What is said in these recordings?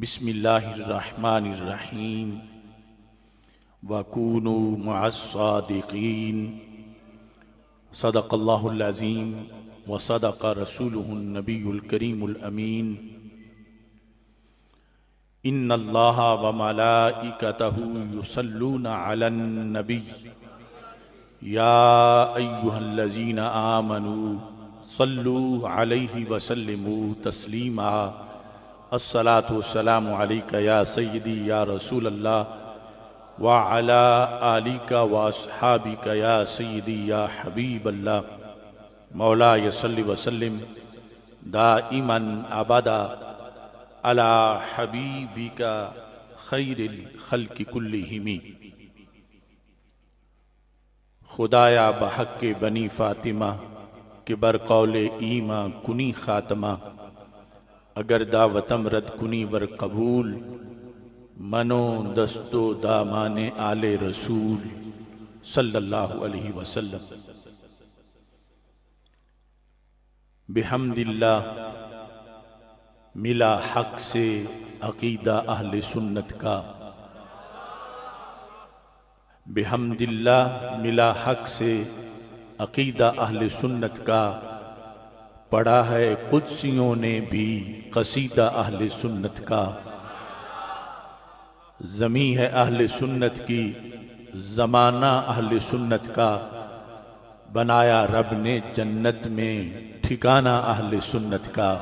بسم اللہ الرحمن الرحیم وَكُونُوا مَعَ الصَّادِقِينَ صدق اللہ العظیم وصدق رسولہ النبی الکریم الامین ان اللہ وملائکتہ یصلون علی النبی یا ایہا الذین آمنوا صلوا علیہ وسلموا تسلیما الصلاة والسلام علیک یا سیدی یا رسول اللہ وعلی آلک واصحابک یا سیدی یا حبیب اللہ مولا صلی وسلم دائما ابدا علی حبیبک خیر الخلق کلہم۔ خدایا بحق بنی فاطمہ کہ برقول ایماں کنی خاتمہ، اگر دعوتم رد کنی ور قبول، منو دستو دامان آل رسول صلی اللہ علیہ وسلم۔ بحمد اللہ ملا حق سے عقیدہ اہل سنت کا، بحمد اللہ ملا حق سے عقیدہ اہل سنت کا، پڑھا ہے قدسیوں نے بھی قصیدہ اہل سنت کا، زمیں ہے اہل سنت کی زمانہ اہل سنت کا، بنایا رب نے جنت میں ٹھکانہ اہل سنت کا،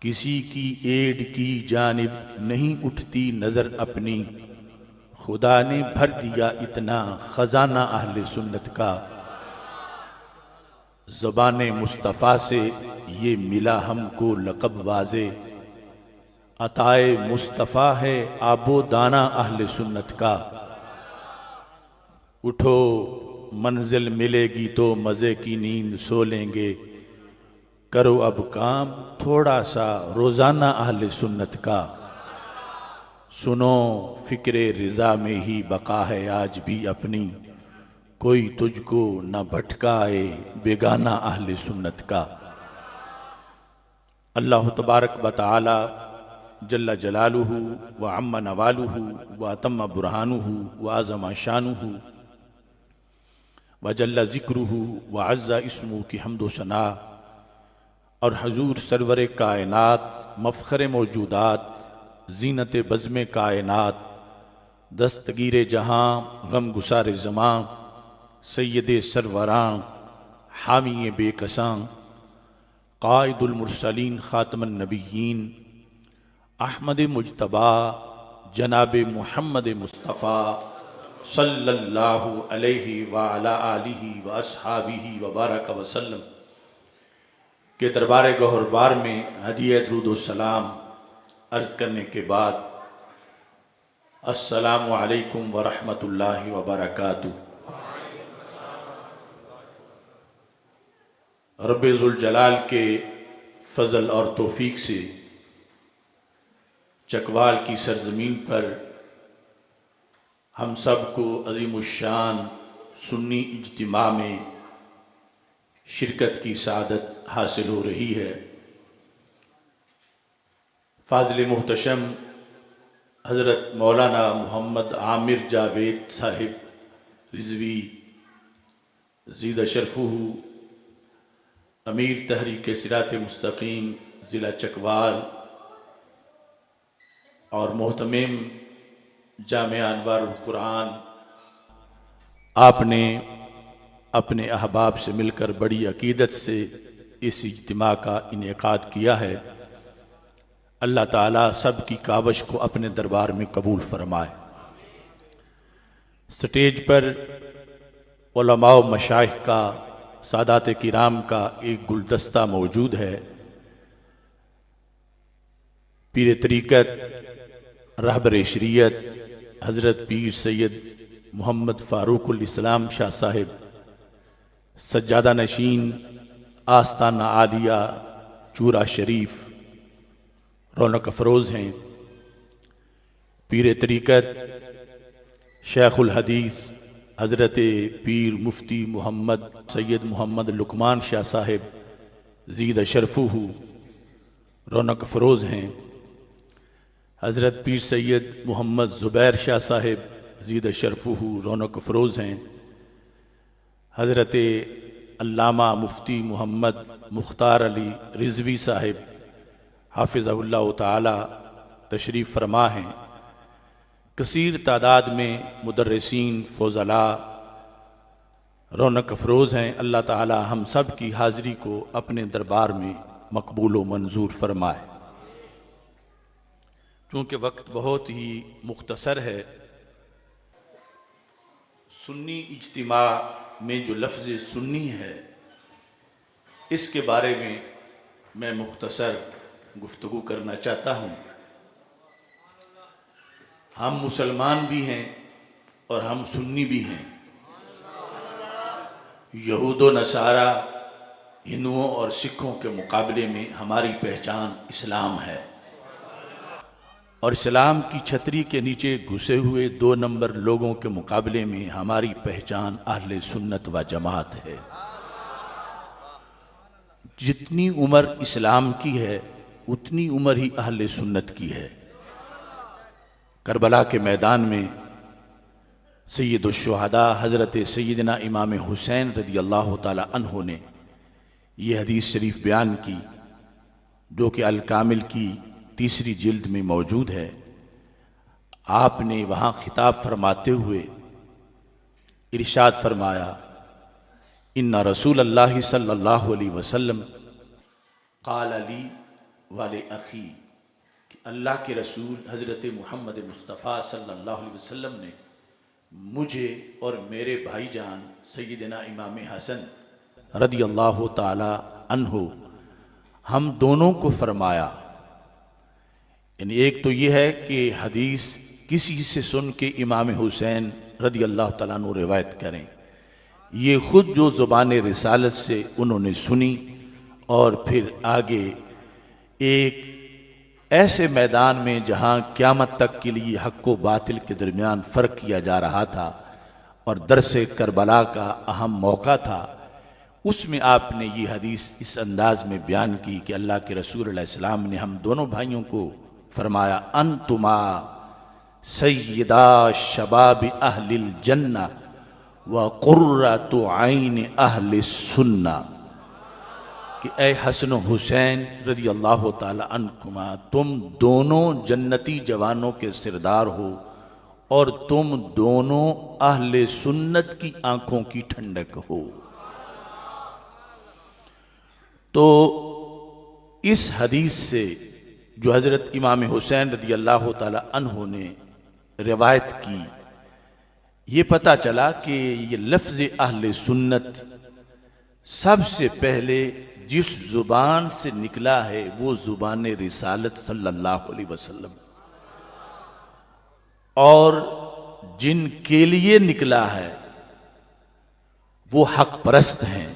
کسی کی ایڈ کی جانب نہیں اٹھتی نظر اپنی، خدا نے بھر دیا اتنا خزانہ اہل سنت کا، زبان مصطفیٰ سے یہ ملا ہم کو لقب واضح، عطائے مصطفیٰ ہے آب و دانہ اہل سنت کا، اٹھو منزل ملے گی تو مزے کی نیند سو لیں گے، کرو اب کام تھوڑا سا روزانہ اہل سنت کا، سنو فکر رضا میں ہی بقا ہے آج بھی اپنی، کوئی تجھ کو نہ بھٹکائے بیگانہ اہل سنت کا۔ اللہ تبارک و تعالی جل جلالہ وعم نوالہ واتم برہانہ وعظم شانہ وجل ذکرہ وعز اسمہ کی حمد و ثنا، اور حضور سرور کائنات مفخر موجودات زینت بزم کائنات دستگیر جہاں غم گسار زمان سید سروراں حامی بے کساں قائد المرسلین خاتم النبیین احمد مجتبی جناب محمد مصطفیٰ صلی اللہ علیہ وعلا آلہ واصحابہ وبارک وسلم کے دربار گوہربار میں ہدیہ درود و سلام عرض کرنے کے بعد السلام علیکم ورحمۃ اللہ وبرکاتہ۔ رب ذوالجلال کے فضل اور توفیق سے چکوال کی سرزمین پر ہم سب کو عظیم الشان سنی اجتماع میں شرکت کی سعادت حاصل ہو رہی ہے۔ فاضل محتشم حضرت مولانا محمد عامر جاوید صاحب رضوی زید شرفہ امیر تحریک صراط مستقیم ضلع چکوال اور محتمم جامعہ انوار القرآن، آپ نے اپنے احباب سے مل کر بڑی عقیدت سے اس اجتماع کا انعقاد کیا ہے۔ اللہ تعالیٰ سب کی کاوش کو اپنے دربار میں قبول فرمائے۔ سٹیج پر علماء و مشائخ کا، سادات کرام کا ایک گلدستہ موجود ہے۔ پیر طریقت رہبر شریعت حضرت پیر سید محمد فاروق الاسلام شاہ صاحب سجادہ نشین آستانہ عالیہ چورا شریف رونق افروز ہیں۔ پیر طریقت شیخ الحدیث حضرت پیر مفتی محمد سید محمد لقمان شاہ صاحب زید شرفہ رونق افروز ہیں حضرت پیر سید محمد زبیر شاہ صاحب زید شرفہ رونق افروز ہیں، حضرت علامہ مفتی محمد مختار علی رضوی صاحب حافظہ اللہ تعالی تشریف فرما ہیں، کثیر تعداد میں مدرسین فضلاء رونق افروز ہیں۔ اللہ تعالی ہم سب کی حاضری کو اپنے دربار میں مقبول و منظور فرمائے۔ چونکہ وقت بہت ہی مختصر ہے، سنی اجتماع میں جو لفظ سنی ہے اس کے بارے میں مختصر گفتگو کرنا چاہتا ہوں۔ ہم مسلمان بھی ہیں اور ہم سنی بھی ہیں۔ یہود و نصارہ، ہندوؤں اور سکھوں کے مقابلے میں ہماری پہچان اسلام ہے، اور اسلام کی چھتری کے نیچے گھسے ہوئے 2 نمبر لوگوں کے مقابلے میں ہماری پہچان اہل سنت و جماعت ہے۔ جتنی عمر اسلام کی ہے اتنی عمر ہی اہل سنت کی ہے۔ کربلا کے میدان میں سید الشہداء حضرت سیدنا امام حسین رضی اللہ تعالی عنہ نے یہ حدیث شریف بیان کی، جو کہ الکامل کی 3 جلد میں موجود ہے۔ آپ نے وہاں خطاب فرماتے ہوئے ارشاد فرمایا، ان رسول اللہ صلی اللہ علیہ وسلم قال لی ولأخی، کہ اللہ کے رسول حضرت محمد مصطفیٰ صلی اللہ علیہ وسلم نے مجھے اور میرے بھائی جان سیدنا امام حسن رضی اللہ تعالی عنہ ہم دونوں کو فرمایا، یعنی ایک تو یہ ہے کہ حدیث کسی سے سن کے امام حسین رضی اللہ تعالیٰ عنہ روایت کریں، یہ خود جو زبان رسالت سے انہوں نے سنی، اور پھر آگے ایک ایسے میدان میں جہاں قیامت تک کے لیے حق و باطل کے درمیان فرق کیا جا رہا تھا اور درس کربلا کا اہم موقع تھا، اس میں آپ نے یہ حدیث اس انداز میں بیان کی کہ اللہ کے رسول علیہ السلام نے ہم دونوں بھائیوں کو فرمایا، انتما سیدا شباب اہل الجنہ وقرۃ عین اہل السنہ، کہ اے حسن و حسین رضی اللہ تعالی عنکما، تم دونوں جنتی جوانوں کے سردار ہو اور تم دونوں اہل سنت کی آنکھوں کی ٹھنڈک ہو۔ تو اس حدیث سے جو حضرت امام حسین رضی اللہ تعالی عنہ نے روایت کی، یہ پتہ چلا کہ یہ لفظ اہل سنت سب سے پہلے جس زبان سے نکلا ہے وہ زبان رسالت صلی اللہ علیہ وسلم، اور جن کے لیے نکلا ہے وہ حق پرست ہیں،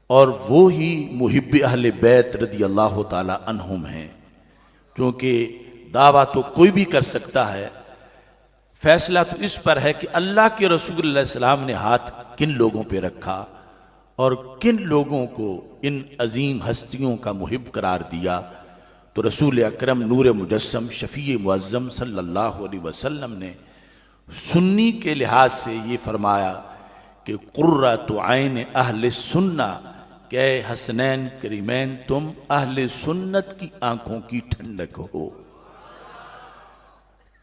اور وہی محب اہل بیت رضی اللہ تعالی عنہم ہیں۔ کیونکہ دعویٰ تو کوئی بھی کر سکتا ہے، فیصلہ تو اس پر ہے کہ اللہ کے رسول علیہ السلام نے ہاتھ کن لوگوں پہ رکھا اور کن لوگوں کو ان عظیم ہستیوں کا محب قرار دیا۔ تو رسول اکرم نور مجسم شفیع معظم صلی اللہ علیہ وسلم نے سنی کے لحاظ سے یہ فرمایا کہ قرۃ عین اہل السنہ، کہ اے حسنین کریمین تم اہل سنت کی آنکھوں کی ٹھنڈک ہو۔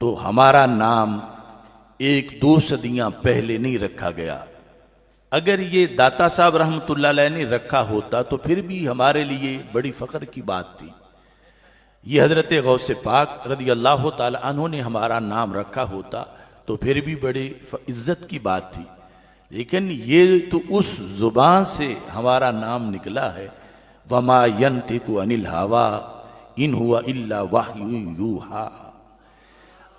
تو ہمارا نام 1-2 صدیاں پہلے نہیں رکھا گیا۔ اگر یہ داتا صاحب رحمۃ اللہ علیہ نے رکھا ہوتا تو پھر بھی ہمارے لیے بڑی فخر کی بات تھی۔ یہ حضرت غوث پاک رضی اللہ تعالی عنہ نے ہمارا نام رکھا ہوتا تو پھر بھی بڑی عزت کی بات تھی، لیکن یہ تو اس زبان سے ہمارا نام نکلا ہے، وما ينطق عن الهوى ان هو الا وحی یوحی۔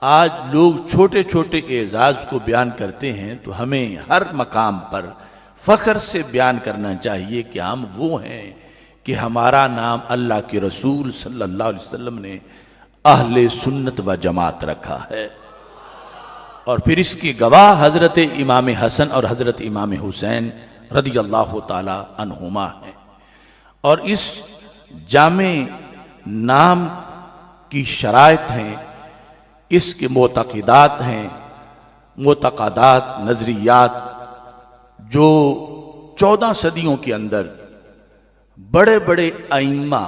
آج لوگ چھوٹے چھوٹے اعزاز کو بیان کرتے ہیں تو ہمیں ہر مقام پر فخر سے بیان کرنا چاہیے کہ ہم وہ ہیں کہ ہمارا نام اللہ کے رسول صلی اللہ علیہ وسلم نے اہل سنت و جماعت رکھا ہے، اور پھر اس کی گواہ حضرت امام حسن اور حضرت امام حسین رضی اللہ تعالی عنہما ہیں۔ اور اس جامع نام کی شرائط ہیں، اس کے معتقدات ہیں، معتقدات، نظریات، جو 14 صدیوں کے اندر بڑے بڑے ائمہ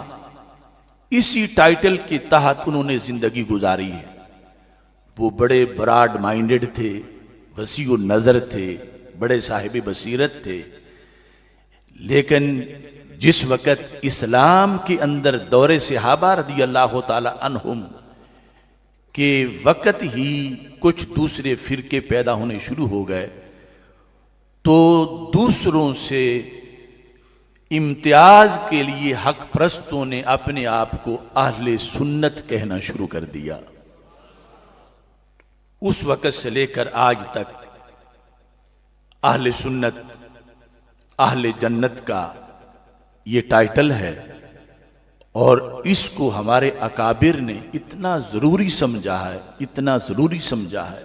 اسی ٹائٹل کے تحت انہوں نے زندگی گزاری ہے۔ وہ بڑے براڈ مائنڈڈ تھے، وسیع النظر تھے، بڑے صاحب بصیرت تھے، لیکن جس وقت اسلام کے اندر دور صحابہ رضی اللہ تعالی عنہم کے وقت ہی کچھ دوسرے فرقے پیدا ہونے شروع ہو گئے، تو دوسروں سے امتیاز کے لیے حق پرستوں نے اپنے آپ کو اہل سنت کہنا شروع کر دیا۔ اس وقت سے لے کر آج تک اہل سنت، اہل جنت کا یہ ٹائٹل ہے، اور اس کو ہمارے اکابر نے اتنا ضروری سمجھا ہے، اتنا ضروری سمجھا ہے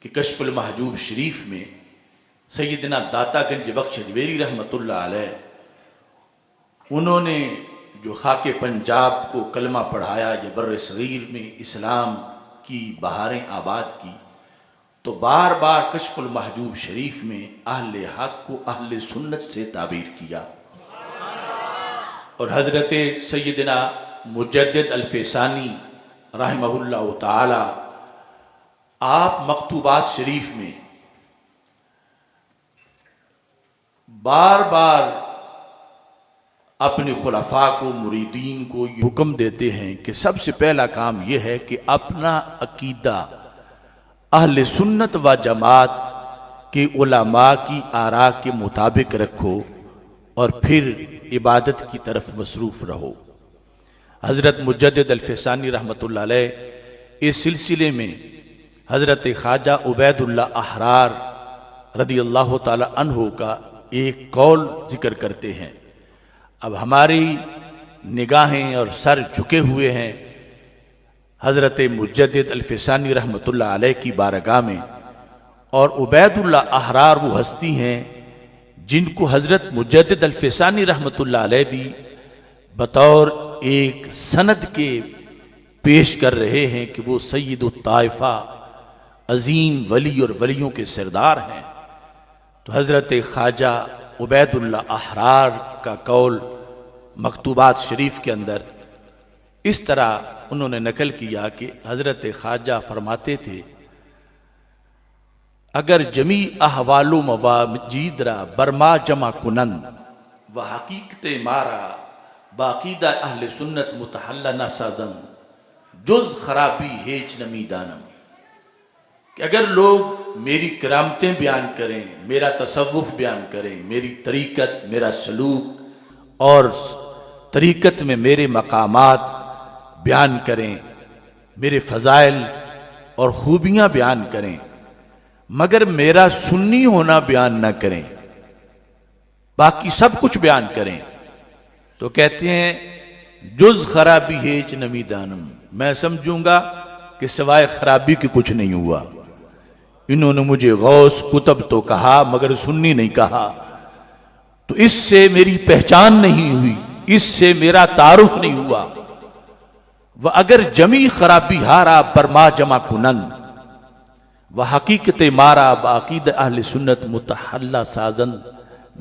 کہ کشف المحجوب شریف میں سیدنا داتا گنج بخش اجمیری رحمت اللہ علیہ، انہوں نے جو خاک پنجاب کو کلمہ پڑھایا، یا بر صغیر میں اسلام کی بہاریں آباد کی، تو بار بار کشف المحجوب شریف میں اہل حق کو اہل سنت سے تعبیر کیا۔ اور حضرت سیدنا مجدد الفسانی رحمہ اللہ تعالی، آپ مکتوبات شریف میں بار بار اپنے خلفاء کو، مریدین کو یہ حکم دیتے ہیں کہ سب سے پہلا کام یہ ہے کہ اپنا عقیدہ اہل سنت و جماعت کے علماء کی آراء کے مطابق رکھو، اور پھر عبادت کی طرف مصروف رہو۔ حضرت مجدد الفسانی رحمت اللہ علیہ اس سلسلے میں حضرت خواجہ عبید اللہ احرار رضی اللہ تعالی عنہ کا ایک قول ذکر کرتے ہیں۔ اب ہماری نگاہیں اور سر جھکے ہوئے ہیں حضرت مجدد الفسانی رحمت اللہ علیہ کی بارگاہ میں، اور عبید اللہ احرار وہ ہستی ہیں جن کو حضرت مجدد الفسانی رحمت اللہ علیہ بھی بطور ایک سند کے پیش کر رہے ہیں کہ وہ سید الطائفہ، عظیم ولی اور ولیوں کے سردار ہیں۔ تو حضرت خواجہ عبید اللہ احرار کا قول مکتوبات شریف کے اندر اس طرح انہوں نے نقل کیا کہ حضرت خواجہ فرماتے تھے، اگر جمی احوال و مواجید را برما جمع کنند و حقیقت مارا باقیدہ اہل سنت متحلہ نہ سازند جز خرابی ہیچ نمی دانم، کہ اگر لوگ میری کرامتیں بیان کریں، میرا تصوف بیان کریں، میری طریقت، میرا سلوک اور طریقت میں میرے مقامات بیان کریں، میرے فضائل اور خوبیاں بیان کریں، مگر میرا سنی ہونا بیان نہ کریں، باقی سب کچھ بیان کریں، تو کہتے ہیں جز خرابی ہیچ نمی دانم، میں سمجھوں گا کہ سوائے خرابی کی کچھ نہیں ہوا۔ انہوں نے مجھے غوث کتب تو کہا مگر سنی نہیں کہا، تو اس سے میری پہچان نہیں ہوئی، اس سے میرا تعارف نہیں ہوا۔ وہ اگر جمی خرابی ہارا برما جمع کنند و حقیقت مارا باقید اہل سنت متحلہ سازند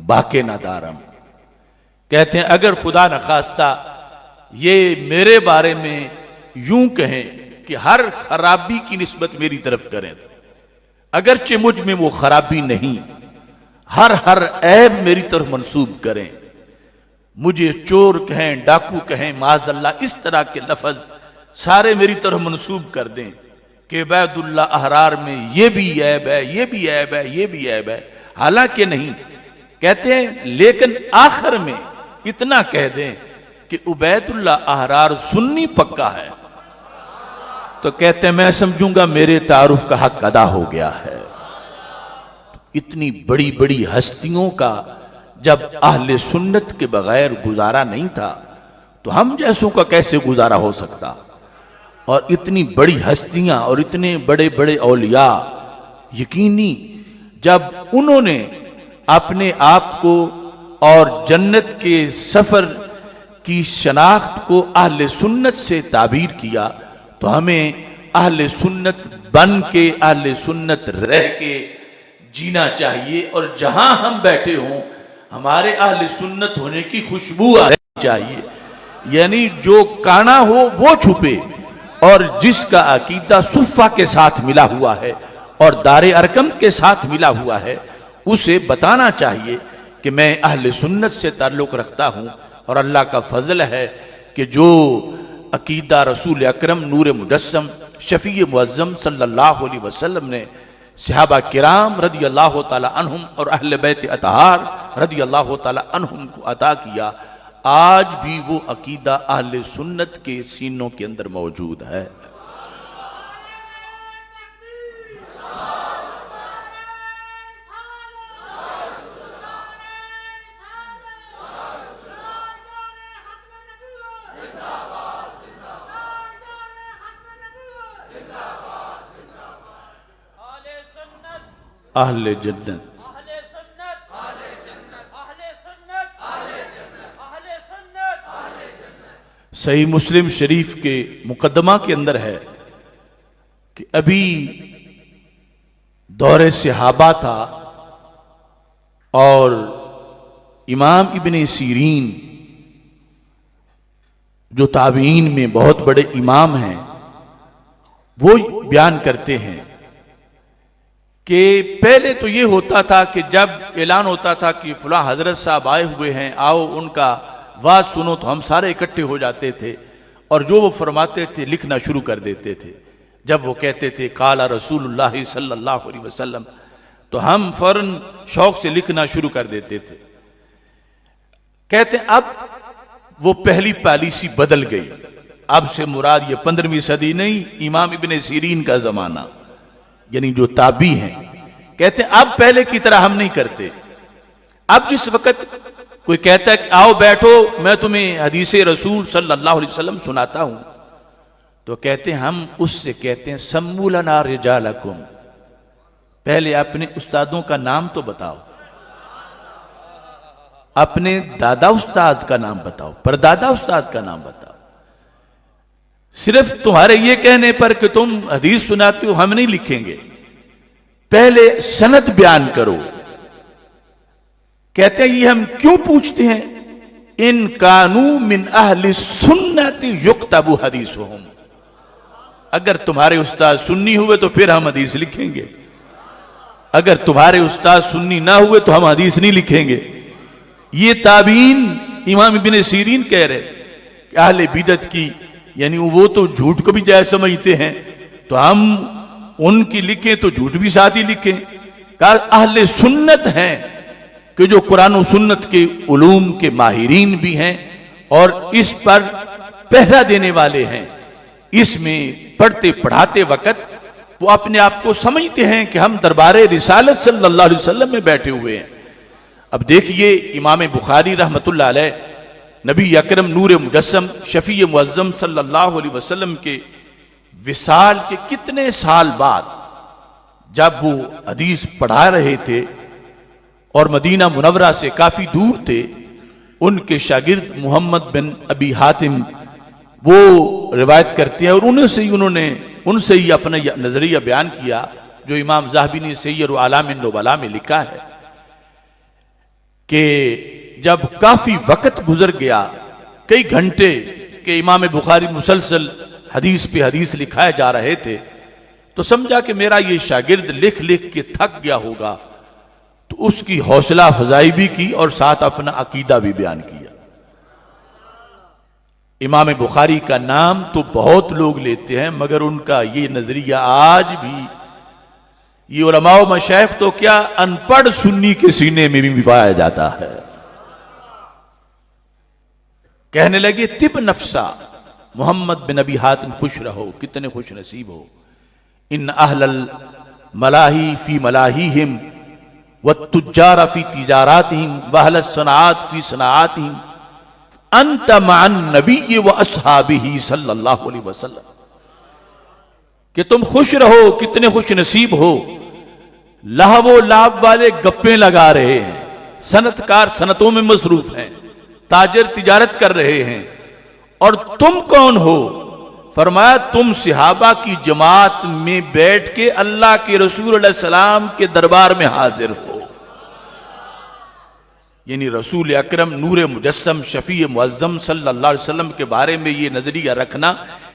باقی ندارم، کہتے ہیں اگر خدا نخواستہ یہ میرے بارے میں یوں کہیں کہ ہر خرابی کی نسبت میری طرف کریں، اگرچہ مجھ میں وہ خرابی نہیں، ہر عیب میری طرف منسوب کریں، مجھے چور کہیں، ڈاکو کہیں، معاذ اللہ اس طرح کے لفظ سارے میری طرف منسوب کر دیں کہ عبید اللہ احرار میں یہ بھی عیب ہے، یہ بھی عیب ہے، یہ بھی عیب ہے، حالانکہ نہیں، کہتے ہیں لیکن آخر میں اتنا کہہ دیں کہ عبید اللہ احرار سنی پکا ہے، تو کہتے ہیں میں سمجھوں گا میرے تعارف کا حق ادا ہو گیا ہے۔ اتنی بڑی بڑی ہستیوں کا جب اہل سنت کے بغیر گزارا نہیں تھا تو ہم جیسوں کا کیسے گزارا ہو سکتا؟ اور اتنی بڑی ہستیاں اور اتنے بڑے بڑے اولیاء یقینی جب انہوں نے اپنے آپ کو اور جنت کے سفر کی شناخت کو اہل سنت سے تعبیر کیا تو ہمیں اہل سنت بن کے اہل سنت رہ کے جینا چاہیے، اور جہاں ہم بیٹھے ہوں ہمارے اہل سنت ہونے کی خوشبو آنی چاہیے، یعنی جو کانا ہو وہ چھپے، اور جس کا عقیدہ صفہ کے ساتھ ملا ہوا ہے اور دار ارکم کے ساتھ ملا ہوا ہے اسے بتانا چاہیے کہ میں اہل سنت سے تعلق رکھتا ہوں۔ اور اللہ کا فضل ہے کہ جو عقیدہ رسول اکرم نور مجسم شفیع معظم صلی اللہ علیہ وسلم نے صحابہ کرام رضی اللہ تعالی عنہم اور اہل بیت اطہار رضی اللہ تعالی عنہم کو عطا کیا، آج بھی وہ عقیدہ اہل سنت کے سینوں کے اندر موجود ہے۔ اہل جنت صحیح مسلم شریف کے مقدمہ کے اندر ہے کہ ابھی دور صحابہ تھا اور امام ابن سیرین جو تابعین میں بہت بڑے امام ہیں وہ بیان کرتے ہیں کہ پہلے تو یہ ہوتا تھا کہ جب اعلان ہوتا تھا کہ فلاں حضرت صاحب آئے ہوئے ہیں، آؤ ان کا واز سنو، تو ہم سارے اکٹھے ہو جاتے تھے اور جو وہ فرماتے تھے لکھنا شروع کر دیتے تھے۔ جب وہ کہتے تھے قال رسول اللہ صلی اللہ علیہ وسلم تو ہم فوراً شوق سے لکھنا شروع کر دیتے تھے۔ کہتے ہیں اب وہ پہلی پالیسی بدل گئی، اب سے مراد یہ 15ویں صدی نہیں، امام ابن سیرین کا زمانہ، یعنی جو تابعی ہیں، کہتے ہیں اب پہلے کی طرح ہم نہیں کرتے۔ اب جس وقت کوئی کہتا ہے کہ آؤ بیٹھو میں تمہیں حدیث رسول صلی اللہ علیہ وسلم سناتا ہوں، تو کہتے ہیں ہم اس سے کہتے ہیں سموا لنا رجالکم، پہلے اپنے استادوں کا نام تو بتاؤ، اپنے دادا استاد کا نام بتاؤ، پردادا استاد کا نام بتاؤ۔ صرف تمہارے یہ کہنے پر کہ تم حدیث سناتے ہو ہم نہیں لکھیں گے، پہلے سند بیان کرو۔ کہتے ہیں یہ ہم کیوں پوچھتے ہیں؟ ان کانوا من اہل سنت یکتب حدیثہم، اگر تمہارے استاد سنی ہوئے تو پھر ہم حدیث لکھیں گے، اگر تمہارے استاد سنی نہ ہوئے تو ہم حدیث نہیں لکھیں گے۔ یہ تابعین امام ابن سیرین کہہ رہے کہ اہل بدعت کی، یعنی وہ تو جھوٹ کو بھی جائز سمجھتے ہیں، تو ہم ان کی لکھیں تو جھوٹ بھی ساتھ ہی لکھیں۔ کہا اہل سنت ہیں کہ جو قرآن و سنت کے علوم کے ماہرین بھی ہیں اور اس پر پہرا دینے والے ہیں، اس میں پڑھتے پڑھاتے وقت وہ اپنے آپ کو سمجھتے ہیں کہ ہم دربار رسالت صلی اللہ علیہ وسلم میں بیٹھے ہوئے ہیں۔ اب دیکھیے امام بخاری رحمت اللہ علیہ نبی اکرم نور مجسم شفیع معظم صلی اللہ علیہ وسلم کے وصال کے کتنے سال بعد جب وہ حدیث پڑھا رہے تھے اور مدینہ منورہ سے کافی دور تھے، ان کے شاگرد محمد بن ابی حاتم وہ روایت کرتے ہیں اور ان سے ہی اپنا نظریہ بیان کیا جو امام ذہبی نے سیر اعلام النبلاء میں لکھا ہے کہ جب کافی وقت گزر گیا، کئی گھنٹے کہ امام بخاری مسلسل حدیث پہ حدیث لکھائے جا رہے تھے، تو سمجھا کہ میرا یہ شاگرد لکھ لکھ کے تھک گیا ہوگا، تو اس کی حوصلہ افزائی بھی کی اور ساتھ اپنا عقیدہ بھی بیان کیا۔ امام بخاری کا نام تو بہت لوگ لیتے ہیں مگر ان کا یہ نظریہ آج بھی یہ علماء و مشائخ تو کیا ان پڑھ سنی کے سینے میں بھی پایا جاتا ہے۔ کہنے لگے طب نفسا محمد بن ابی حاتم خوش رہو، کتنے خوش نصیب ہو، ان اہل الملاہی فی ملاہیہم والتجار فی تجاراتہم واہل الصناعات فی صناعاتہم انت مع النبی و اصحابہ صلی اللہ علیہ وسلم، کہ تم خوش رہو، کتنے خوش نصیب ہو، لہو و لعب والے گپیں لگا رہے ہیں، صنعت کار صنعتوں میں مصروف ہیں، تاجر تجارت کر رہے ہیں، اور تم کون ہو؟ فرمایا تم صحابہ کی جماعت میں بیٹھ کے اللہ کے رسول علیہ السلام کے دربار میں حاضر ہو۔ یعنی رسول اکرم نور مجسم شفیع معظم صلی اللہ علیہ وسلم کے بارے میں یہ نظریہ رکھنا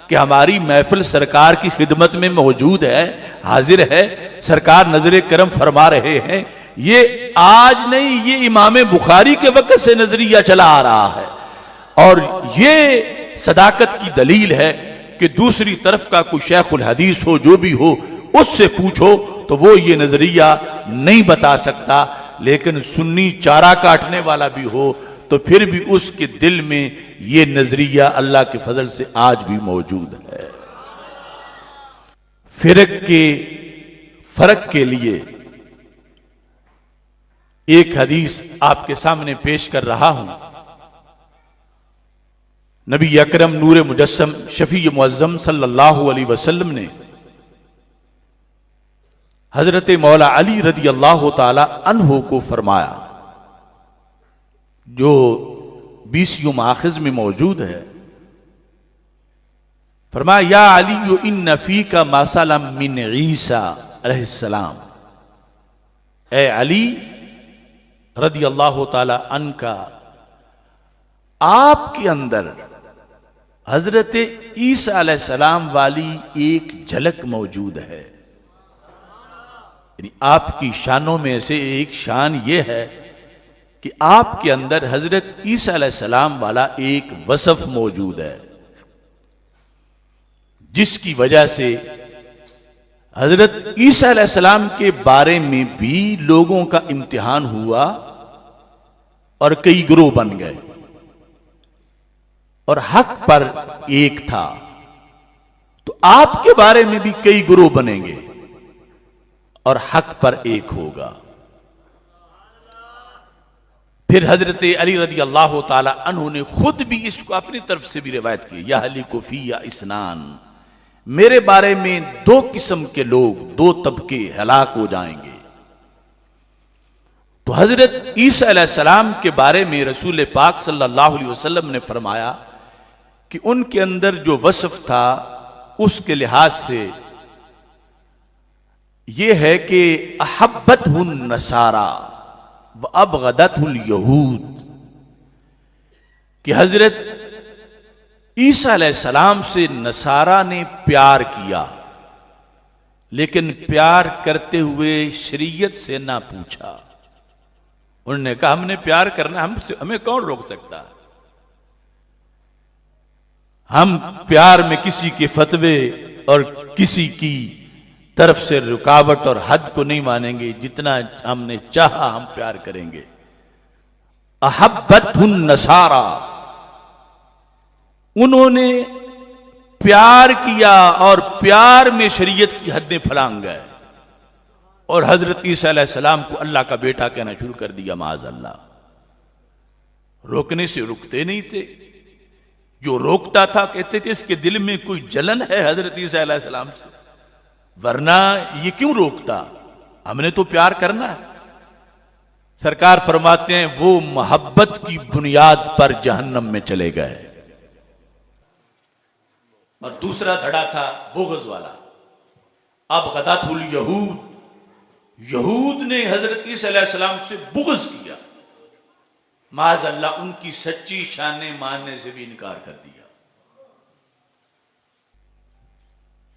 کہ ہماری محفل سرکار کی خدمت میں موجود ہے، حاضر ہے، سرکار نظر کرم فرما رہے ہیں، یہ آج نہیں، یہ امام بخاری کے وقت سے نظریہ چلا آ رہا ہے، اور یہ صداقت کی دلیل ہے کہ دوسری طرف کا کوئی شیخ الحدیث ہو، جو بھی ہو، اس سے پوچھو تو وہ یہ نظریہ نہیں بتا سکتا، لیکن سنی چارہ کاٹنے والا بھی ہو تو پھر بھی اس کے دل میں یہ نظریہ اللہ کے فضل سے آج بھی موجود ہے۔ فرق کے لیے ایک حدیث آپ کے سامنے پیش کر رہا ہوں۔ نبی اکرم نور مجسم شفیع معظم صلی اللہ علیہ وسلم نے حضرت مولا علی رضی اللہ تعالی عنہ کو فرمایا، جو 20 ماخذ میں موجود ہے، فرمایا یا علی ان فیک مثلا من عیسیٰ علیہ السلام، اے علی رضی اللہ تعالی عنہ کا، آپ کے اندر حضرت عیسیٰ علیہ السلام والی ایک جھلک موجود ہے۔ یعنی آپ کی شانوں میں سے ایک شان یہ ہے کہ آپ کے اندر حضرت عیسیٰ علیہ السلام والا ایک وصف موجود ہے، جس کی وجہ سے حضرت عیسیٰ علیہ السلام کے بارے میں بھی لوگوں کا امتحان ہوا اور کئی گروہ بن گئے، اور حق پر ایک تھا، تو آپ کے بارے میں بھی کئی گروہ بنیں گے اور حق پر ایک ہوگا۔ پھر حضرت علی رضی اللہ تعالی عنہ نے خود بھی اس کو اپنی طرف سے بھی روایت کی، یہلک فی اسنان، میرے بارے میں 2 قسم کے لوگ، 2 طبقے ہلاک ہو جائیں گے۔ تو حضرت عیسیٰ علیہ السلام کے بارے میں رسول پاک صلی اللہ علیہ وسلم نے فرمایا کہ ان کے اندر جو وصف تھا اس کے لحاظ سے یہ ہے کہ احبتہ النصارى وابغضتہ الیہود، کہ حضرت عیسیٰ علیہ السلام سے نصارہ نے پیار کیا، لیکن پیار کرتے ہوئے شریعت سے نہ پوچھا۔ انہوں نے کہا ہم نے پیار کرنا، ہمیں کون روک سکتا ہے؟ ہم پیار میں کسی کے فتوے اور کسی کی طرف سے رکاوٹ اور حد کو نہیں مانیں گے، جتنا ہم نے چاہا ہم پیار کریں گے۔ احبتہ النصارى، انہوں نے پیار کیا اور پیار میں شریعت کی حدیں پھلانگ گئے، اور حضرت عیسیٰ علیہ السلام کو اللہ کا بیٹا کہنا شروع کر دیا، معاذ اللہ۔ روکنے سے رکتے نہیں تھے، جو روکتا تھا کہتے تھے اس کے دل میں کوئی جلن ہے حضرت عیسیٰ علیہ السلام سے، ورنہ یہ کیوں روکتا، ہم نے تو پیار کرنا ہے۔ سرکار فرماتے ہیں وہ محبت کی بنیاد پر جہنم میں چلے گئے۔ اور دوسرا دھڑا تھا بغض والا، ابغضتہ الیہود، یہود نے حضرت عیسیٰ علیہ السلام سے بغض کیا، معاذ اللہ ان کی سچی شانیں ماننے سے بھی انکار کر دیا۔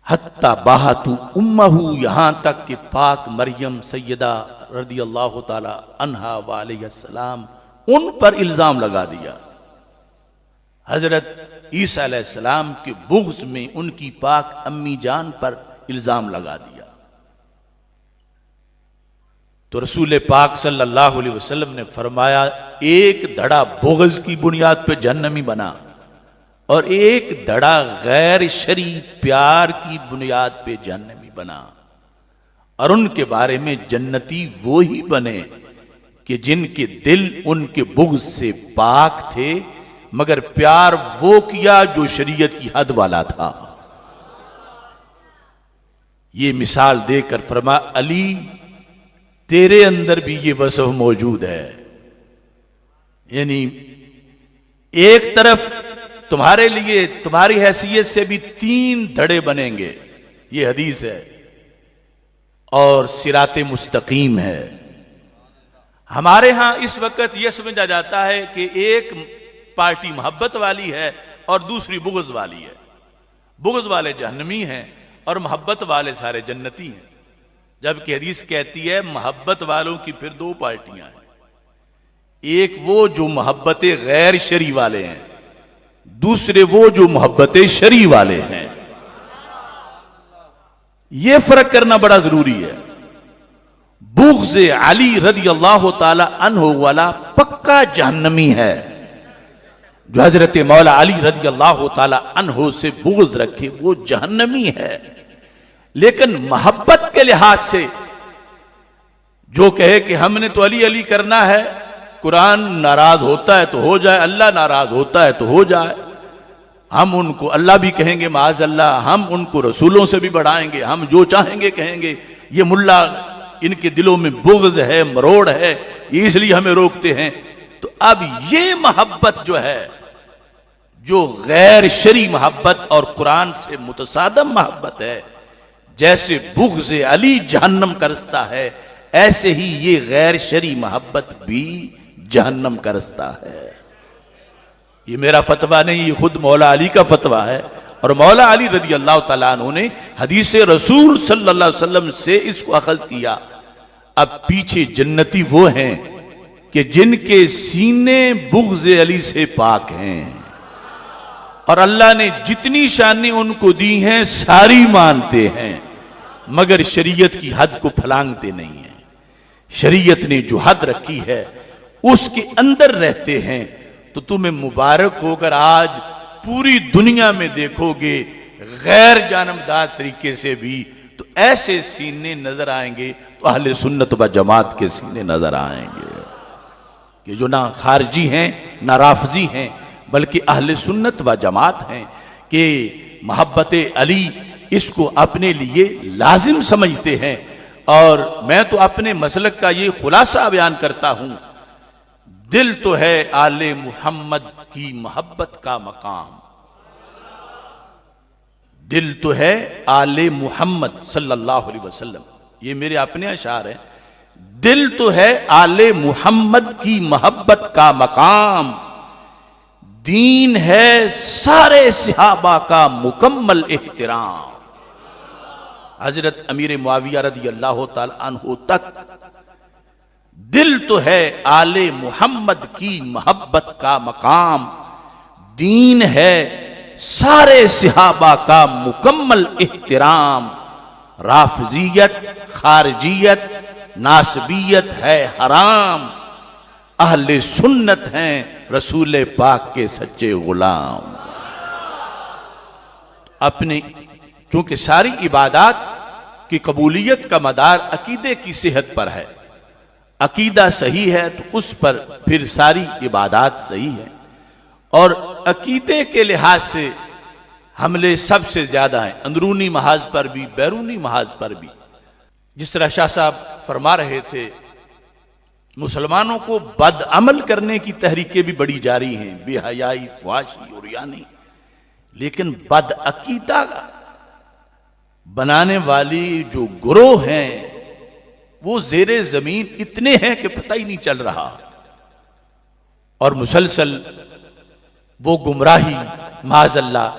حتی باہتو امہ، یہاں تک کہ پاک مریم سیدہ رضی اللہ تعالی عنہا وعلیہ السلام ان پر الزام لگا دیا۔ حضرت عیسیٰ علیہ السلام کے بغض میں ان کی پاک امی جان پر الزام لگا دیا۔ تو رسول پاک صلی اللہ علیہ وسلم نے فرمایا ایک دھڑا بغض کی بنیاد پہ جہنمی بنا، اور ایک دھڑا غیر شرعی پیار کی بنیاد پہ جہنمی بنا، اور ان کے بارے میں جنتی وہی بنے کہ جن کے دل ان کے بغض سے پاک تھے، مگر پیار وہ کیا جو شریعت کی حد والا تھا۔ یہ مثال دے کر فرما علی تیرے اندر بھی یہ وصف موجود ہے، یعنی ایک طرف تمہارے لیے تمہاری حیثیت سے بھی 3 دھڑے بنیں گے، یہ حدیث ہے، اور صراط مستقیم ہے۔ ہمارے ہاں اس وقت یہ سمجھا جاتا ہے کہ ایک پارٹی محبت والی ہے اور دوسری بغض والی ہے، بغض والے جہنمی ہیں اور محبت والے سارے جنتی ہیں، جبکہ حدیث کہتی ہے محبت والوں کی پھر 2 پارٹیاں ہیں، ایک وہ جو محبت غیر شرعی والے ہیں، دوسرے وہ جو محبت شرعی والے ہیں۔ یہ فرق کرنا بڑا ضروری ہے۔ بغض علی رضی اللہ تعالی عنہ والا پکا جہنمی ہے، جو حضرت مولا علی رضی اللہ تعالی عنہ سے بغض رکھے وہ جہنمی ہے۔ لیکن محبت کے لحاظ سے جو کہے کہ ہم نے تو علی علی کرنا ہے، قرآن ناراض ہوتا ہے تو ہو جائے، اللہ ناراض ہوتا ہے تو ہو جائے، ہم ان کو اللہ بھی کہیں گے معاذ اللہ، ہم ان کو رسولوں سے بھی بڑھائیں گے، ہم جو چاہیں گے کہیں گے، یہ ملا ان کے دلوں میں بغض ہے، مروڑ ہے، یہ اس لیے ہمیں روکتے ہیں۔ تو اب یہ محبت جو ہے، جو غیر شرعی محبت اور قرآن سے متصادم محبت ہے، جیسے بغض علی جہنم کا رستہ ہے، ایسے ہی یہ غیر شرعی محبت بھی جہنم کا رستہ ہے۔ یہ میرا فتویٰ نہیں، یہ خود مولا علی کا فتویٰ ہے، اور مولا علی رضی اللہ تعالیٰ عنہ نے حدیث رسول صلی اللہ علیہ وسلم سے اس کو اخذ کیا۔ اب پیچھے جنتی وہ ہیں کہ جن کے سینے بغض علی سے پاک ہیں، اور اللہ نے جتنی شانیں ان کو دی ہیں ساری مانتے ہیں، مگر شریعت کی حد کو پھلانگتے نہیں ہیں۔ شریعت نے جو حد رکھی ہے اس کے اندر رہتے ہیں۔ تو تمہیں مبارک ہو کر آج پوری دنیا میں دیکھو گے غیر جانبدار طریقے سے بھی تو ایسے سینے نظر آئیں گے، تو اہل سنت و جماعت کے سینے نظر آئیں گے کہ جو نہ خارجی ہیں نہ رافضی ہیں، بلکہ اہل سنت و جماعت ہیں، کہ محبت علی اس کو اپنے لیے لازم سمجھتے ہیں۔ اور میں تو اپنے مسلک کا یہ خلاصہ بیان کرتا ہوں، دل تو ہے آل محمد کی محبت کا مقام، دل تو ہے آل محمد صلی اللہ علیہ وسلم، یہ میرے اپنے اشعار ہیں، دل تو ہے آل محمد کی محبت کا مقام، دین ہے سارے صحابہ کا مکمل احترام۔ حضرت امیر معاویہ رضی اللہ تعالی عنہ تک دل تو ہے آل محمد کی محبت کا مقام، دین ہے سارے صحابہ کا مکمل احترام، رافضیت خارجیت ناسبیت ہے حرام، اہل سنت ہیں رسول پاک کے سچے غلام۔ اپنے چونکہ ساری عبادات کی قبولیت کا مدار عقیدے کی صحت پر ہے، عقیدہ صحیح ہے تو اس پر پھر ساری عبادات صحیح ہیں، اور عقیدے کے لحاظ سے حملے سب سے زیادہ ہیں، اندرونی محاذ پر بھی بیرونی محاذ پر بھی۔ جس طرح شاہ صاحب فرما رہے تھے، مسلمانوں کو بد عمل کرنے کی تحریکیں بھی بڑی جاری ہیں، بے حیائی فحاشی اور یعنی، لیکن بد عقیدہ بنانے والی جو گروہ ہیں وہ زیر زمین اتنے ہیں کہ پتہ ہی نہیں چل رہا، اور مسلسل وہ گمراہی معاذ اللہ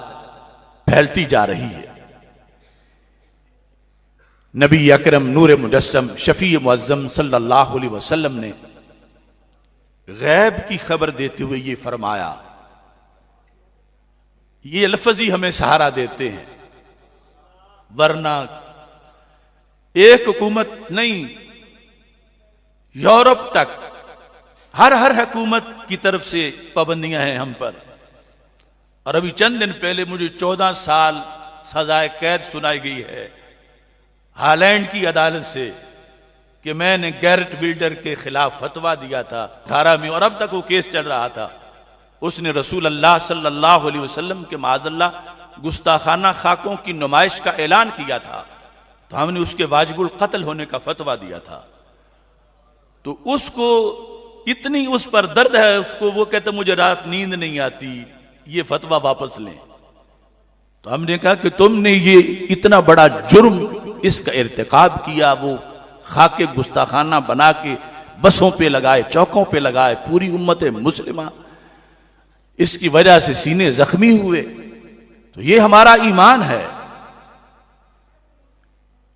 پھیلتی جا رہی ہے۔ نبی اکرم نور مجسم شفیع معظم صلی اللہ علیہ وسلم نے غیب کی خبر دیتے ہوئے یہ فرمایا، یہ لفظ ہی ہمیں سہارا دیتے ہیں، ورنہ ایک حکومت نہیں، یورپ تک ہر حکومت کی طرف سے پابندیاں ہیں ہم پر۔ اور ابھی چند دن پہلے مجھے 14 سال سزائے قید سنائی گئی ہے ہالینڈ کی عدالت سے کہ میں نے گیرٹ بلڈر کے خلاف فتویٰ دیا تھا 18 میں، اور اب تک وہ کیس چل رہا تھا۔ اس نے رسول اللہ صلی اللہ علیہ وسلم کے معاذ اللہ گستاخانہ خاکوں کی نمائش کا اعلان کیا تھا، تو ہم نے اس کے واجب القتل ہونے کا فتویٰ دیا تھا۔ تو اس کو اتنی اس پر درد ہے اس کو، وہ کہتا مجھے رات نیند نہیں آتی، یہ فتویٰ واپس لیں۔ تو ہم نے کہا کہ تم نے یہ اتنا بڑا جرم اس کا ارتکاب کیا، وہ خاک گستاخانہ بنا کے بسوں پہ لگائے، چوکوں پہ لگائے، پوری امت مسلمہ اس کی وجہ سے سینے زخمی ہوئے، تو یہ ہمارا ایمان ہے۔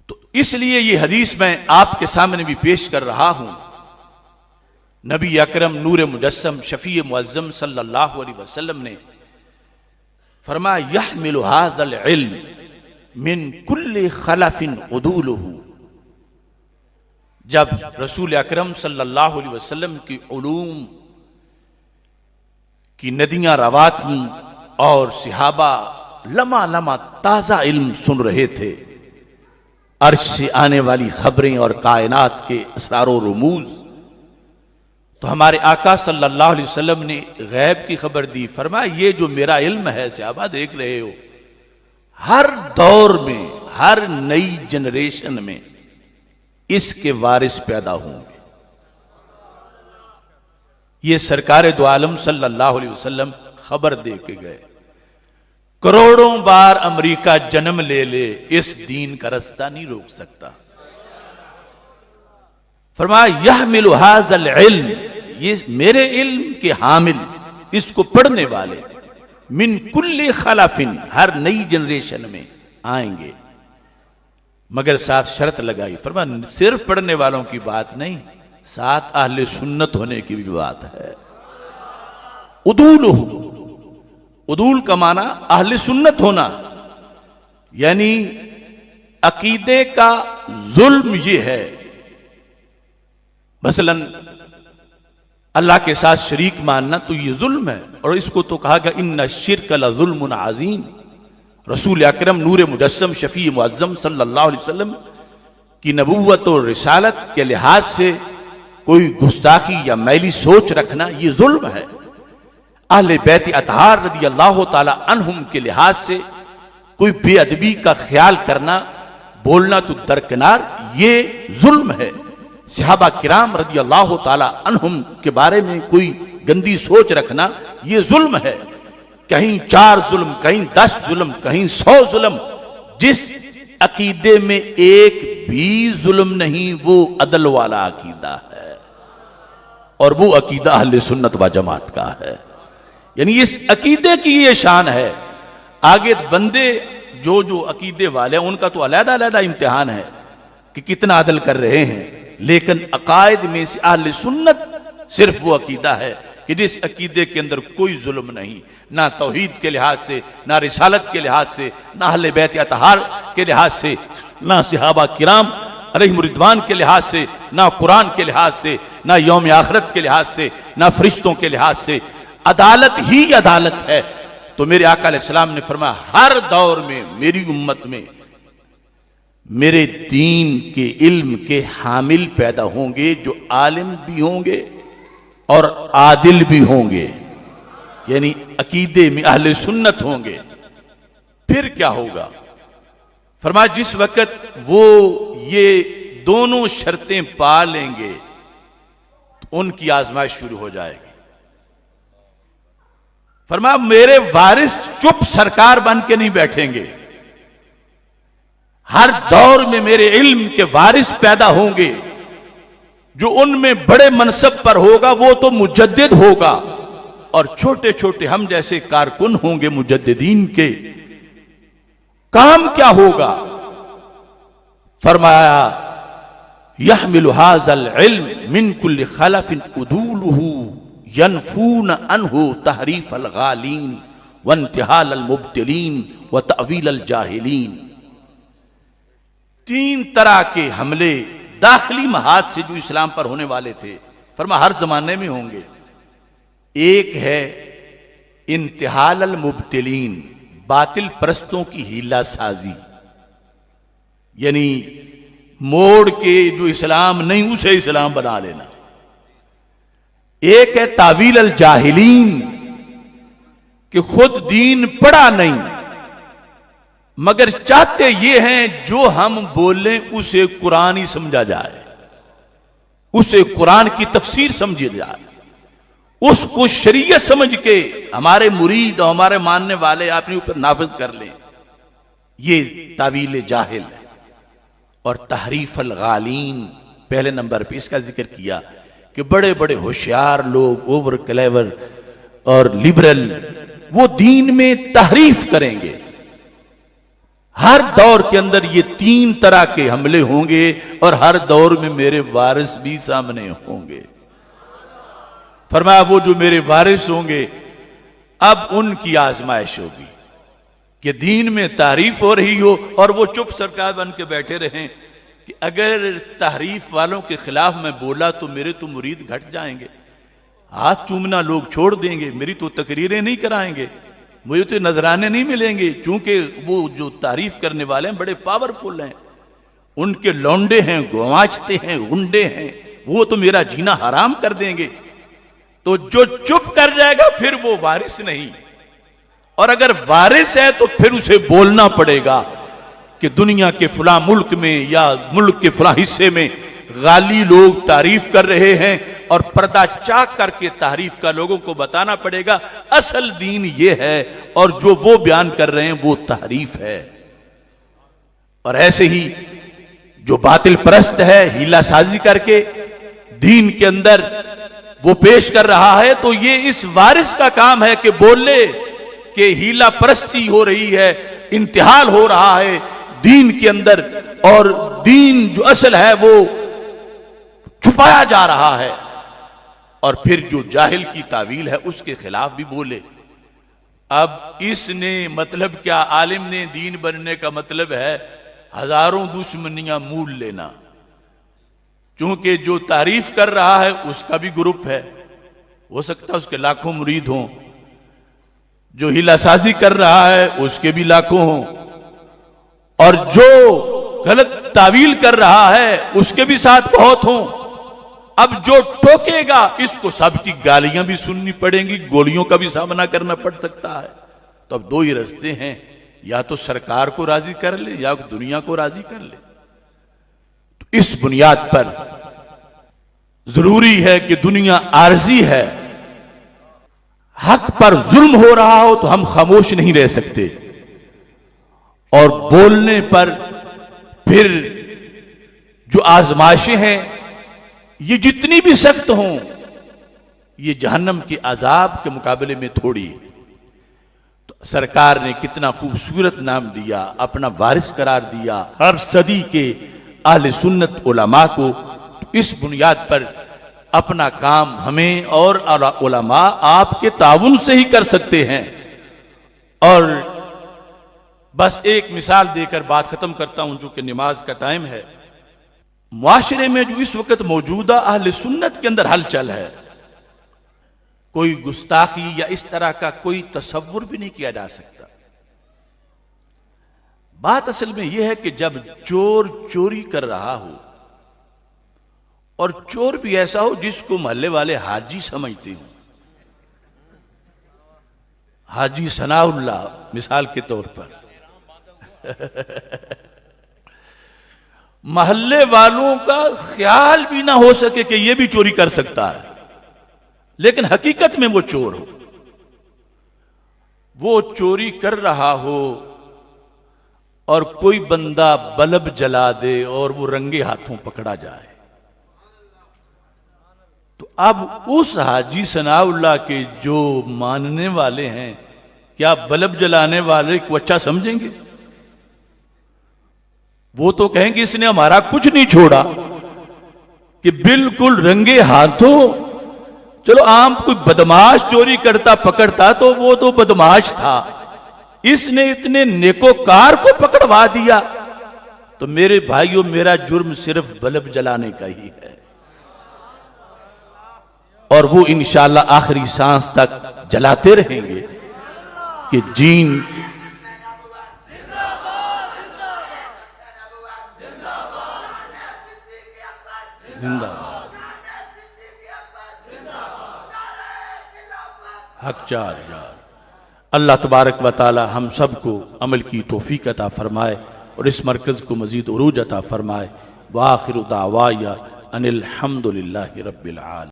تو اس لیے یہ حدیث میں آپ کے سامنے بھی پیش کر رہا ہوں۔ نبی اکرم نور مجسم شفیع معظم صلی اللہ علیہ وسلم نے فرمایا یحمل ھذا العلم من کل خلف عدولہ۔ جب رسول اکرم صلی اللہ علیہ وسلم کی علوم کی ندیاں روا تھیں اور صحابہ لمحہ لمحہ تازہ علم سن رہے تھے، عرش سے آنے والی خبریں اور کائنات کے اسرار و رموز، تو ہمارے آقا صلی اللہ علیہ وسلم نے غیب کی خبر دی۔ فرمایا یہ جو میرا علم ہے صحابہ دیکھ رہے ہو، ہر دور میں، ہر نئی جنریشن میں اس کے وارث پیدا ہوں گے۔ یہ سرکار دو عالم صلی اللہ علیہ وسلم خبر دے کے گئے۔ کروڑوں بار امریکہ جنم لے لے، اس دین کا رستہ نہیں روک سکتا۔ فرمایا یحمل ھذا العلم، یہ میرے علم کے حامل، اس کو پڑھنے والے، من کل خلف، ہر نئی جنریشن میں آئیں گے، مگر ساتھ شرط لگائی۔ فرمایا صرف پڑھنے والوں کی بات نہیں، ساتھ اہل سنت ہونے کی بھی بات ہے۔ عدولہ، عدول کا معنی اہل سنت ہونا، یعنی عقیدے کا ظلم یہ ہے، مثلا اللہ کے ساتھ شریک ماننا تو یہ ظلم ہے، اور اس کو تو کہا گیا ان الشرک لظلم عظیم۔ رسول اکرم نور مجسم شفیع معظم صلی اللہ علیہ وسلم کی نبوت اور رسالت کے لحاظ سے کوئی گستاخی یا میلی سوچ رکھنا یہ ظلم ہے۔ اہل بیت اطہار رضی اللہ تعالی عنہم کے لحاظ سے کوئی بے ادبی کا خیال کرنا، بولنا تو درکنار، یہ ظلم ہے۔ صحابہ کرام رضی اللہ تعالی عنہم کے بارے میں کوئی گندی سوچ رکھنا یہ ظلم ہے۔ کہیں 4 ظلم، کہیں 10 ظلم، کہیں 100 ظلم، جس عقیدے میں ایک بھی ظلم نہیں وہ عدل والا عقیدہ ہے، اور وہ عقیدہ اہل سنت و جماعت کا ہے۔ یعنی اس عقیدے کی یہ شان ہے۔ آگے بندے جو عقیدے والے ہیں ان کا تو علیحدہ علیحدہ امتحان ہے کہ کتنا عدل کر رہے ہیں، لیکن عقائد میں سے اہل سنت صرف وہ عقیدہ ہے کہ جس عقیدے کے اندر کوئی ظلم نہیں، نہ توحید کے لحاظ سے، نہ رسالت کے لحاظ سے، نہ اہل بیت اطہار کے لحاظ سے، نہ صحابہ کرام علیہم رضوان کے لحاظ سے، نہ قرآن کے لحاظ سے، نہ یوم آخرت کے لحاظ سے، نہ فرشتوں کے لحاظ سے۔ عدالت ہی عدالت ہے۔ تو میرے آقا علیہ السلام نے فرمایا ہر دور میں میری امت میں میرے دین کے علم کے حامل پیدا ہوں گے، جو عالم بھی ہوں گے اور عادل بھی ہوں گے، یعنی عقیدے میں اہل سنت ہوں گے۔ پھر کیا ہوگا؟ فرمایا جس وقت وہ یہ دونوں شرطیں پا لیں گے تو ان کی آزمائش شروع ہو جائے گی۔ فرمایا میرے وارث چپ سرکار بن کے نہیں بیٹھیں گے، ہر دور میں میرے علم کے وارث پیدا ہوں گے، جو ان میں بڑے منصب پر ہوگا وہ تو مجدد ہوگا، اور چھوٹے چھوٹے ہم جیسے کارکن ہوں گے مجددین کے۔ کام کیا ہوگا؟ فرمایا یحمل ھذا العلم من کل خلف عدولہ ینفون عنہ تحریف الغالین وانتحال المبتلین وتأویل الجاہلین۔ 3 طرح کے حملے داخلی محاذ سے جو اسلام پر ہونے والے تھے، فرمایا ہر زمانے میں ہوں گے۔ ایک ہے انتحال المبتلین، باطل پرستوں کی ہیلہ سازی، یعنی موڑ کے جو اسلام نہیں اسے اسلام بنا لینا۔ ایک ہے تاویل الجاہلین، کہ خود دین پڑھا نہیں مگر چاہتے یہ ہیں جو ہم بولیں اسے قرآن ہی سمجھا جائے، اسے قرآن کی تفسیر سمجھی جائے، اس کو شریعت سمجھ کے ہمارے مرید اور ہمارے ماننے والے اپنے اوپر نافذ کر لیں، یہ تعویل جاہل ہے۔ اور تحریف الغالین، پہلے نمبر پہ اس کا ذکر کیا کہ بڑے بڑے ہوشیار لوگ، اوور کلیور اور لبرل، وہ دین میں تحریف کریں گے۔ ہر دور کے اندر یہ 3 طرح کے حملے ہوں گے، اور ہر دور میں میرے وارث بھی سامنے ہوں گے۔ فرمایا وہ جو میرے وارث ہوں گے، اب ان کی آزمائش ہوگی کہ دین میں تعریف ہو رہی ہو اور وہ چپ سرکار بن کے بیٹھے رہیں کہ اگر تحریف والوں کے خلاف میں بولا تو میرے تو مرید گھٹ جائیں گے، ہاتھ چومنا لوگ چھوڑ دیں گے، میری تو تقریریں نہیں کرائیں گے، مجھے تو نذرانے نہیں ملیں گے، چونکہ وہ جو تعریف کرنے والے ہیں بڑے پاورفل ہیں، ان کے لونڈے ہیں، گوانچتے ہیں، گنڈے ہیں، وہ تو میرا جینا حرام کر دیں گے۔ تو جو چپ کر جائے گا پھر وہ وارث نہیں، اور اگر وارث ہے تو پھر اسے بولنا پڑے گا کہ دنیا کے فلاں ملک میں یا ملک کے فلاں حصے میں غالی لوگ تعریف کر رہے ہیں، اور پردہ چاک کر کے تعریف کا لوگوں کو بتانا پڑے گا اصل دین یہ ہے، اور جو وہ بیان کر رہے ہیں وہ تحریف ہے۔ اور ایسے ہی جو باطل پرست ہے، ہیلا سازی کر کے دین کے اندر وہ پیش کر رہا ہے، تو یہ اس وارث کا کام ہے کہ بولے کہ ہیلا پرستی ہو رہی ہے، انتحال ہو رہا ہے دین کے اندر، اور دین جو اصل ہے وہ چھپایا جا رہا ہے، اور پھر جو جاہل کی تعویل ہے اس کے خلاف بھی بولے۔ اب اس نے مطلب کیا، عالم نے دین بننے کا مطلب ہے ہزاروں دشمنیاں مول لینا، کیونکہ جو تعریف کر رہا ہے اس کا بھی گروپ ہے، ہو سکتا ہے اس کے لاکھوں مرید ہوں، جو ہیلا سازی کر رہا ہے اس کے بھی لاکھوں ہوں، اور جو غلط تعویل کر رہا ہے اس کے بھی ساتھ بہت ہوں۔ اب جو ٹوکے گا اس کو سب کی گالیاں بھی سننی پڑیں گی، گولیوں کا بھی سامنا کرنا پڑ سکتا ہے۔ تو اب 2 ہی راستے ہیں، یا تو سرکار کو راضی کر لے یا دنیا کو راضی کر لے۔ تو اس بنیاد پر ضروری ہے کہ دنیا عارضی ہے، حق پر ظلم ہو رہا ہو تو ہم خاموش نہیں رہ سکتے، اور بولنے پر پھر جو آزمائشیں ہیں یہ جتنی بھی سخت ہوں، یہ جہنم کے عذاب کے مقابلے میں تھوڑی۔ تو سرکار نے کتنا خوبصورت نام دیا، اپنا وارث قرار دیا ہر صدی کے اہل سنت علماء کو۔ اس بنیاد پر اپنا کام ہمیں اور علماء آپ کے تعاون سے ہی کر سکتے ہیں۔ اور بس ایک مثال دے کر بات ختم کرتا ہوں، جو کہ نماز کا ٹائم ہے۔ معاشرے میں جو اس وقت موجودہ اہل سنت کے اندر ہلچل ہے، کوئی گستاخی یا اس طرح کا کوئی تصور بھی نہیں کیا جا سکتا۔ بات اصل میں یہ ہے کہ جب چور چوری کر رہا ہو، اور چور بھی ایسا ہو جس کو محلے والے حاجی سمجھتے ہوں، حاجی ثناء اللہ مثال کے طور پر، محلے والوں کا خیال بھی نہ ہو سکے کہ یہ بھی چوری کر سکتا ہے، لیکن حقیقت میں وہ چور ہو، وہ چوری کر رہا ہو اور کوئی بندہ بلب جلا دے اور وہ رنگے ہاتھوں پکڑا جائے، تو اب اس حاجی ثناء اللہ کے جو ماننے والے ہیں کیا بلب جلانے والے کو اچھا سمجھیں گے؟ وہ تو کہیں گے اس نے ہمارا کچھ نہیں چھوڑا، کہ بالکل رنگے ہاتھوں۔ چلو عام کوئی بدماش چوری کرتا پکڑتا تو وہ تو بدماش تھا، اس نے اتنے نیکوکار کو پکڑوا دیا۔ تو میرے بھائیوں، میرا جرم صرف بلب جلانے کا ہی ہے، اور وہ انشاءاللہ آخری سانس تک جلاتے رہیں گے کہ جین زندہ باد، حق چار یار۔ اللہ تبارک و تعالی ہم سب کو عمل کی توفیق عطا فرمائے، اور اس مرکز کو مزید عروج عطا فرمائے۔ وآخر دعوایا ان الحمد للہ رب العالمین.